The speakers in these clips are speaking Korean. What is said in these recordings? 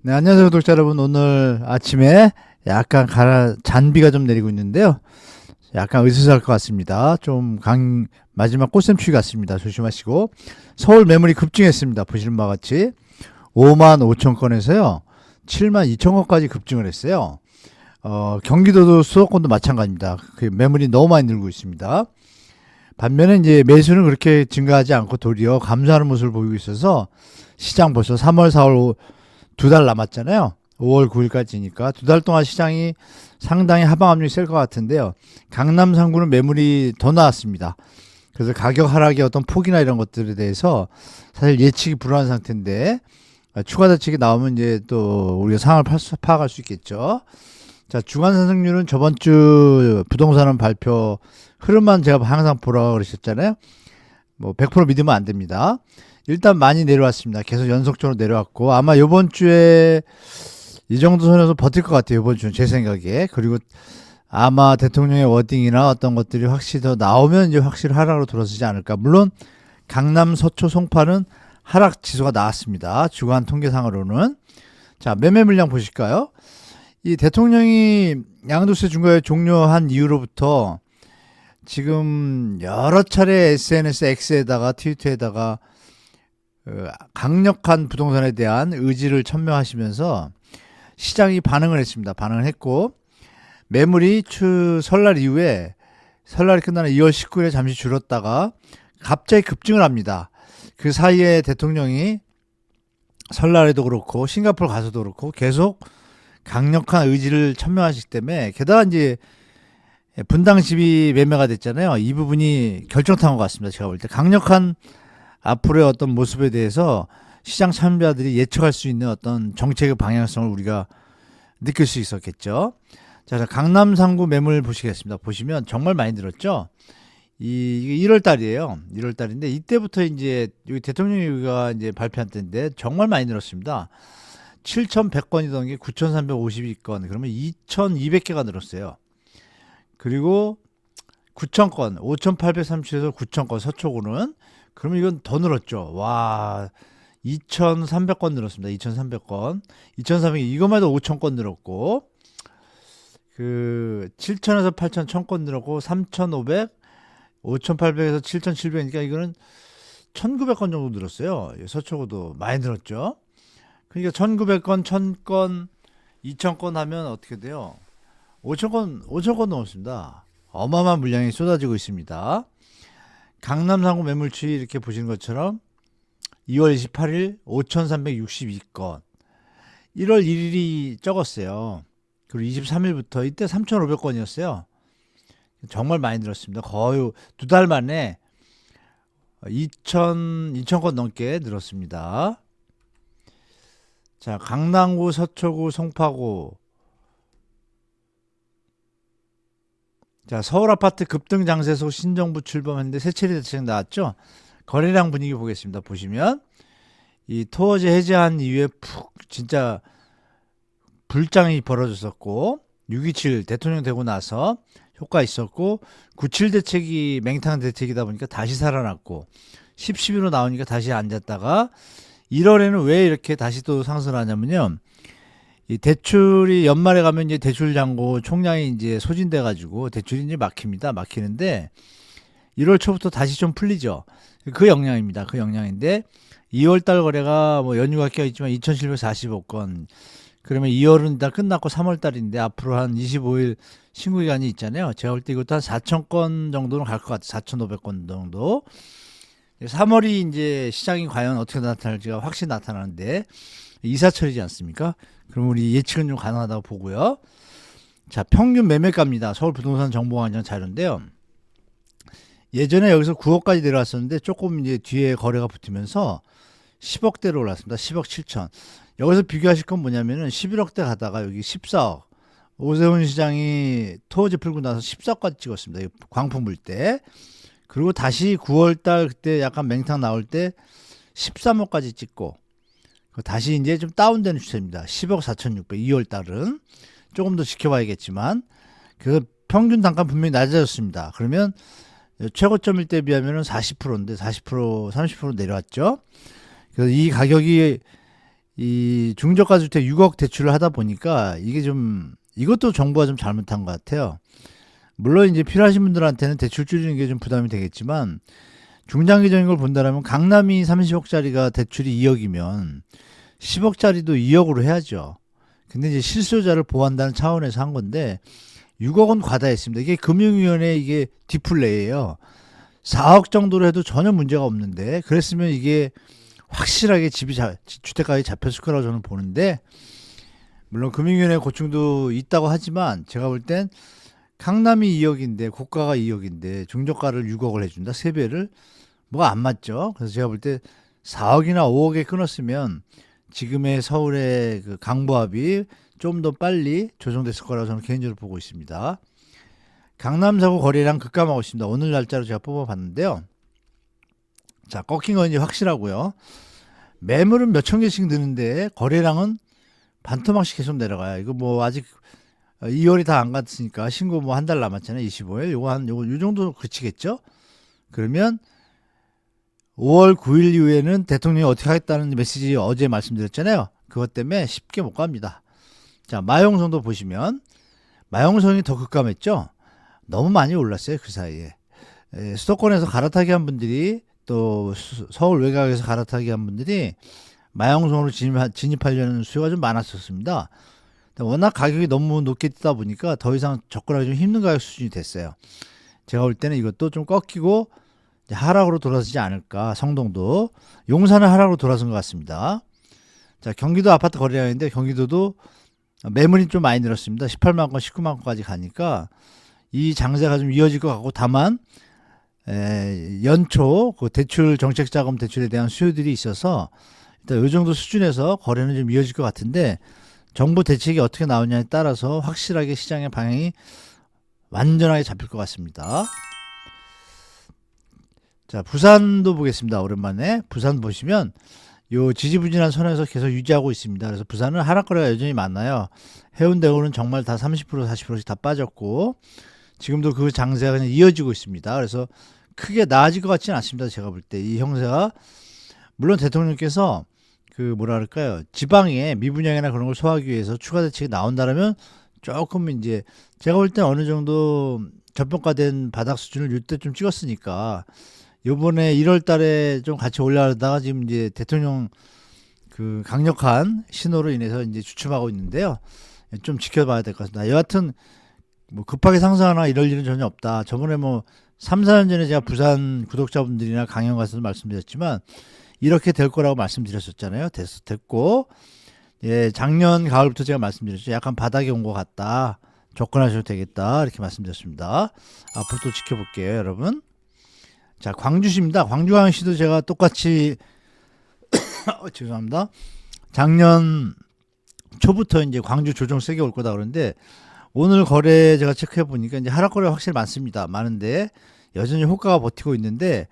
네, 안녕하세요, 구독자 여러분. 오늘 아침에 약간 잔비가 좀 내리고 있는데요. 약간 으스스할 것 같습니다. 마지막 꽃샘추위 같습니다. 조심하시고. 서울 매물이 급증했습니다. 보시는 바와 같이 5만 5천 건에서요. 7만 2천 건까지 급증을 했어요. 경기도도 수도권도 마찬가지입니다. 그 매물이 너무 많이 늘고 있습니다. 반면에 이제 매수는 그렇게 증가하지 않고 도리어 감소하는 모습을 보이고 있어서 시장 벌써 3월, 4월 2달 남았잖아요. 5월 9일까지니까 2달 동안 시장이 상당히 하방 압력이 셀 것 같은데요. 강남 3구는 매물이 더 나왔습니다. 그래서 가격 하락의 어떤 폭이나 이런 것들에 대해서 사실 예측이 불안한 상태인데 추가 대책이 나오면 이제 또 우리가 상황을 파악할 수 있겠죠. 자, 주간 상승률은 저번 주 부동산은 발표 흐름만 제가 항상 보라고 그러셨잖아요. 뭐 100% 믿으면 안 됩니다. 일단 많이 내려왔습니다. 계속 연속적으로 내려왔고 아마 이번 주에 이 정도 선에서 버틸 것 같아요. 이번 주는 제 생각에. 그리고 아마 대통령의 워딩이나 어떤 것들이 확실히 더 나오면 이제 확실히 하락으로 돌아서지 않을까. 물론 강남, 서초, 송파는 하락 지수가 나왔습니다. 주간 통계상으로는. 자, 매매 물량 보실까요? 이 대통령이 양도세 중과를 종료한 이후로부터 지금 여러 차례 SNS X에다가 트위터에다가 강력한 부동산에 대한 의지를 천명하시면서 시장이 반응을 했습니다. 반응을 했고 매물이 설날 이후에 설날이 끝나는 2월 19일에 잠시 줄었다가 갑자기 급증을 합니다. 그 사이에 대통령이 설날에도 그렇고 싱가포르 가서도 그렇고 계속 강력한 의지를 천명하시기 때문에 게다가 이제 분당 집이 매매가 됐잖아요. 이 부분이 결정탄 것 같습니다. 제가 볼 때 강력한 앞으로의 어떤 모습에 대해서 시장 참여자들이 예측할 수 있는 어떤 정책의 방향성을 우리가 느낄 수 있었겠죠. 자, 강남 3구 매물 보시겠습니다. 보시면 정말 많이 늘었죠. 이게 1월 달이에요. 1월 달인데 이때부터 이제 여기 대통령이 이제 발표한 때인데 정말 많이 늘었습니다. 7,100건이던 게 9,352건. 그러면 2,200개가 늘었어요. 그리고 9,000건, 5,837에서 9,000건 서초구는 그러면 이건 더 늘었죠. 와, 2,300건 늘었습니다. 2,300건. 2,300, 이것만 해도 5,000건 늘었고, 7,000에서 8,000, 1,000건 늘었고, 3,500, 5,800에서 7,700이니까 이거는 1,900건 정도 늘었어요. 서초구도 많이 늘었죠. 그러니까 1,900건, 1,000건, 2,000건 하면 어떻게 돼요? 5,000건 넘었습니다. 어마어마한 물량이 쏟아지고 있습니다. 강남 3구 매물 추이 이렇게 보시는 것처럼 2월 28일 5,362건, 1월 1일이 적었어요. 그리고 23일부터 이때 3,500건이었어요. 정말 많이 늘었습니다. 거의 2달 만에 2,000건 넘게 늘었습니다. 자, 강남구, 서초구, 송파구. 자, 서울 아파트 급등 장세 속 신정부 출범했는데 세체리 대책 나왔죠. 거래량 분위기 보겠습니다. 보시면 이 토어제 해제한 이후에 푹 진짜 불장이 벌어졌었고 6.27 대통령 되고 나서 효과 있었고 9.7 대책이 맹탕 대책이다 보니까 다시 살아났고 10, 11로 나오니까 다시 앉았다가 1월에는 왜 이렇게 다시 또 상승하냐면요. 이 대출이 연말에 가면 이제 대출 잔고 총량이 이제 소진돼 가지고 대출이 이제 막히는데 1월 초부터 다시 좀 풀리죠. 그 영향입니다. 그 영향인데 2월 달 거래가 뭐 연휴가 껴 있지만 2,745건. 그러면 2월은 다 끝났고 3월 달인데 앞으로 한 25일 신고 기간이 있잖아요. 제가 볼 때 이것도 한 4,000건 정도는 갈 것 같아요. 4,500건 정도. 3월이 이제 시장이 과연 어떻게 나타날지가 확실히 나타나는데 이사철이지 않습니까? 그럼 우리 예측은 좀 가능하다고 보고요. 자, 평균 매매가입니다. 서울부동산정보관장 자료인데요. 예전에 여기서 9억까지 내려왔었는데 조금 이제 뒤에 거래가 붙으면서 10억대로 올랐습니다. 10억 7천. 여기서 비교하실 건 뭐냐면은 11억대 가다가 여기 14억. 오세훈 시장이 토어제 풀고 나서 14억까지 찍었습니다. 광풍 불 때. 그리고 다시 9월달 그때 약간 맹탕 나올 때 13억까지 찍고 다시 이제 좀 다운되는 추세입니다. 10억 4,600. 2월 달은 조금 더 지켜봐야겠지만 그래서 평균 단가 분명히 낮아졌습니다. 그러면 최고점일 때 비하면 40%인데 40%, 30% 내려왔죠. 그래서 이 가격이 이 중저가 주택 6억 대출을 하다 보니까 이게 좀 이것도 정부가 좀 잘못한 것 같아요. 물론 이제 필요하신 분들한테는 대출 줄이는 게 좀 부담이 되겠지만 중장기적인 걸 본다면 강남이 30억짜리가 대출이 2억이면 10억짜리도 2억으로 해야죠. 근데 이제 실수요자를 보호한다는 차원에서 한 건데 6억은 과다했습니다. 이게 금융위원회 이게 디플레이예요. 4억 정도로 해도 전혀 문제가 없는데 그랬으면 이게 확실하게 주택가격이 잡혔을 거라고 저는 보는데 물론 금융위원회 고충도 있다고 하지만 제가 볼 땐 강남이 2억인데 고가가 2억인데 중저가를 6억을 해준다 3배를 뭐가 안 맞죠. 그래서 제가 볼 때 4억이나 5억에 끊었으면 지금의 서울의 그 강부합이 좀 더 빨리 조정됐을 거라고 저는 개인적으로 보고 있습니다. 강남 사구 거래량 급감하고 있습니다. 오늘 날짜로 제가 뽑아봤는데요. 자, 꺾인 건 이제 확실하고요. 매물은 몇천 개씩 느는데 거래량은 반토막씩 계속 내려가요. 이거 뭐 아직 2월이 다 안 갔으니까 신고 뭐 한 달 남았잖아요. 25일. 요 정도 그치겠죠? 그러면 5월 9일 이후에는 대통령이 어떻게 하겠다는 메시지 어제 말씀드렸잖아요. 그것 때문에 쉽게 못 갑니다. 자, 마용성도 보시면 마용성이 더 급감했죠. 너무 많이 올랐어요. 그 사이에. 수도권에서 갈아타기 한 분들이 또 서울 외곽에서 갈아타기 한 분들이 마용성으로 진입하려는 수요가 좀 많았었습니다. 워낙 가격이 너무 높게 뛰다 보니까 더 이상 접근하기 좀 힘든 가격 수준이 됐어요. 제가 볼 때는 이것도 좀 꺾이고 하락으로 돌아서지 않을까. 성동도 용산은 하락으로 돌아선 것 같습니다. 자, 경기도 아파트 거래량인데 경기도도 매물이 좀 많이 늘었습니다. 18만 건, 19만 건까지 가니까 이 장세가 좀 이어질 것 같고 다만 연초 그 대출 정책 자금 대출에 대한 수요들이 있어서 일단 이 정도 수준에서 거래는 좀 이어질 것 같은데 정부 대책이 어떻게 나오냐에 따라서 확실하게 시장의 방향이 완전하게 잡힐 것 같습니다. 자, 부산도 보겠습니다. 오랜만에 부산 보시면 요 지지부진한 선에서 계속 유지하고 있습니다. 그래서 부산은 하락거래가 여전히 많아요. 해운대구는 정말 다 30% 40%씩 다 빠졌고 지금도 그 장세가 그냥 이어지고 있습니다. 그래서 크게 나아질 것 같지는 않습니다. 제가 볼 때 이 형세가 물론 대통령께서 그 뭐라 그럴까요? 지방에 미분양이나 그런 걸 소화하기 위해서 추가 대책이 나온다라면 조금 이제 제가 볼 때 어느 정도 저평가된 바닥 수준을 이때 좀 찍었으니까 요번에 1월 달에 좀 같이 올라가다가 지금 이제 대통령 그 강력한 신호로 인해서 이제 주춤하고 있는데요. 좀 지켜봐야 될 것 같습니다. 여하튼 뭐 급하게 상승하나 이럴 일은 전혀 없다. 저번에 뭐 3, 4년 전에 제가 부산 구독자분들이나 강연 가서도 말씀드렸지만 이렇게 될 거라고 말씀드렸었잖아요. 됐고 예, 작년 가을부터 제가 말씀드렸죠. 약간 바닥에 온 것 같다. 접근하셔도 되겠다. 이렇게 말씀드렸습니다. 앞으로 또 지켜볼게요, 여러분. 자, 광주시입니다. 광주광역시도 제가 똑같이 죄송합니다. 작년 초부터 이제 광주 조정 세게 올 거다 그러는데 오늘 거래 제가 체크해 보니까 이제 하락 거래가 확실히 많습니다. 많은데 여전히 호가가 버티고 있는데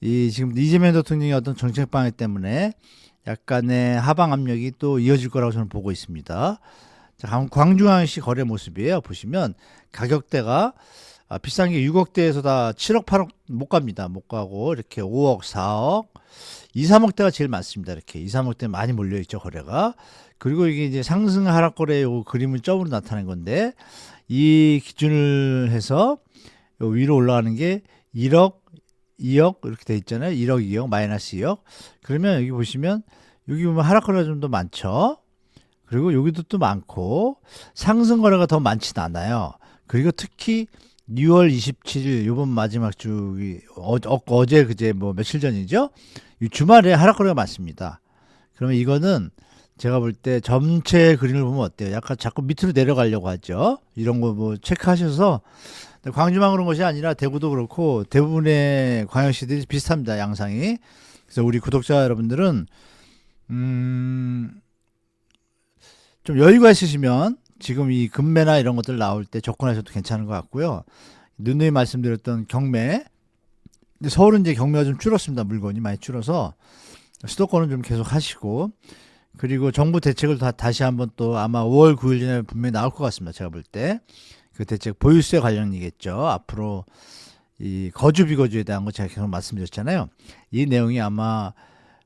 이 지금 이재명 대통령의 어떤 정책 방해 때문에 약간의 하방 압력이 또 이어질 거라고 저는 보고 있습니다. 자, 광주광역시 거래 모습이에요. 보시면 가격대가 비싼 게 6억대에서 다 7억, 8억 못 갑니다. 못 가고 이렇게 5억, 4억, 2, 3억대가 제일 많습니다. 이렇게 2, 3억대 많이 몰려 있죠, 거래가. 그리고 이게 이제 상승 하락 거래의 요 그림을 점으로 나타낸 건데 이 기준을 해서 요 위로 올라가는 게 1억, 2억 이렇게 돼 있잖아요. 1억, 2억, 마이너스 2억. 그러면 여기 보시면 여기 보면 하락 거래가 좀 더 많죠. 그리고 여기도 또 많고 상승 거래가 더 많지는 않아요. 그리고 특히 6월 27일 요번 마지막 주기 어제 그제 뭐 며칠 전이죠. 이 주말에 하락 거래가 많습니다. 그러면 이거는 제가 볼 때 전체 그림을 보면 어때요? 약간 자꾸 밑으로 내려가려고 하죠. 이런 거 뭐 체크하셔서 광주만 그런 것이 아니라 대구도 그렇고 대부분의 광역시들이 비슷합니다. 양상이. 그래서 우리 구독자 여러분들은 좀 여유가 있으시면 지금 이 금매나 이런 것들 나올 때 접근하셔도 괜찮은 것 같고요. 누누이 말씀드렸던 경매. 근데 서울은 이제 경매가 좀 줄었습니다. 물건이 많이 줄어서 수도권은 좀 계속 하시고 그리고 정부 대책을 다시 한번 또 아마 5월 9일 전에 분명히 나올 것 같습니다. 제가 볼 때. 그 대책 보유세 관련이겠죠. 앞으로 이 거주 비거주에 대한 거 제가 계속 말씀드렸잖아요. 이 내용이 아마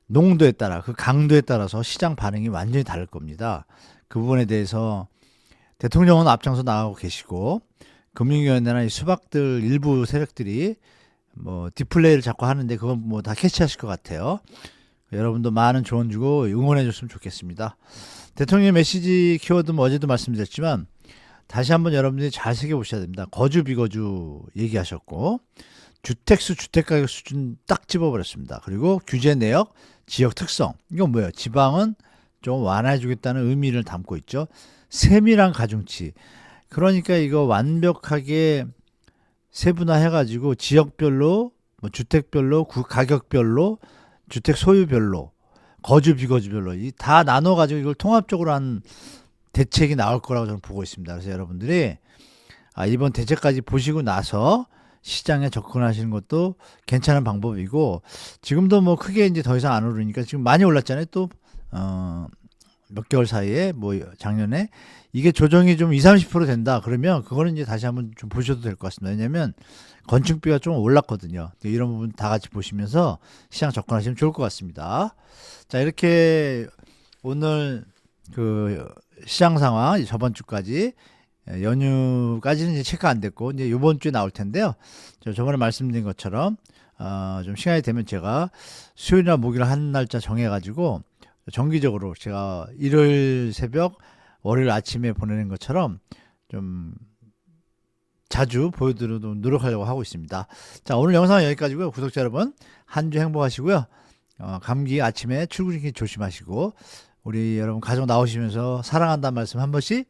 농도에 따라 그 강도에 따라서 시장 반응이 완전히 다를 겁니다. 그 부분에 대해서 대통령은 앞장서 나가고 계시고 금융위원회나 이 수박들 일부 세력들이 뭐 디플레이를 자꾸 하는데 그건 뭐 다 캐치하실 것 같아요. 여러분도 많은 조언 주고 응원해 줬으면 좋겠습니다. 대통령의 메시지 키워드 뭐 어제도 말씀드렸지만 다시 한번 여러분들이 잘 새겨보셔야 됩니다. 거주 비거주 얘기하셨고 주택수 주택가격 수준 딱 집어버렸습니다. 그리고 규제 내역 지역 특성 이건 뭐예요? 지방은 좀 완화해 주겠다는 의미를 담고 있죠. 세밀한 가중치 그러니까 이거 완벽하게 세분화해 가지고 지역별로 뭐 주택별로 가격별로 주택 소유별로 거주 비거주별로 이 다 나눠 가지고 이걸 통합적으로 한 대책이 나올 거라고 저는 보고 있습니다. 그래서 여러분들이 이번 대책까지 보시고 나서 시장에 접근하시는 것도 괜찮은 방법이고 지금도 뭐 크게 이제 더 이상 안 오르니까 지금 많이 올랐잖아요. 또 몇 개월 사이에 뭐 작년에 이게 조정이 좀 20, 30% 된다. 그러면 그거는 이제 다시 한번 좀 보셔도 될 것 같습니다. 왜냐면 건축비가 좀 올랐거든요. 이런 부분 다 같이 보시면서 시장 접근하시면 좋을 것 같습니다. 자, 이렇게 오늘 그 시장 상황 저번 주까지 연휴까지는 이제 체크 안 됐고 이제 이번 주에 나올 텐데요. 저 저번에 말씀드린 것처럼 좀 시간이 되면 제가 수요일이나 목요일 한 날짜 정해가지고 정기적으로 제가 일요일 새벽 월요일 아침에 보내는 것처럼 좀 자주 보여드리도록 노력하려고 하고 있습니다. 자, 오늘 영상은 여기까지고요. 구독자 여러분 한 주 행복하시고요. 감기 아침에 출근길 조심하시고 우리 여러분 가족 나오시면서 사랑한다는 말씀 한 번씩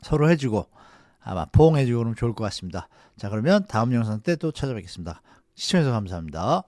서로 해주고 아마 포옹해주고 그러면 좋을 것 같습니다. 자, 그러면 다음 영상 때 또 찾아뵙겠습니다. 시청해주셔서 감사합니다.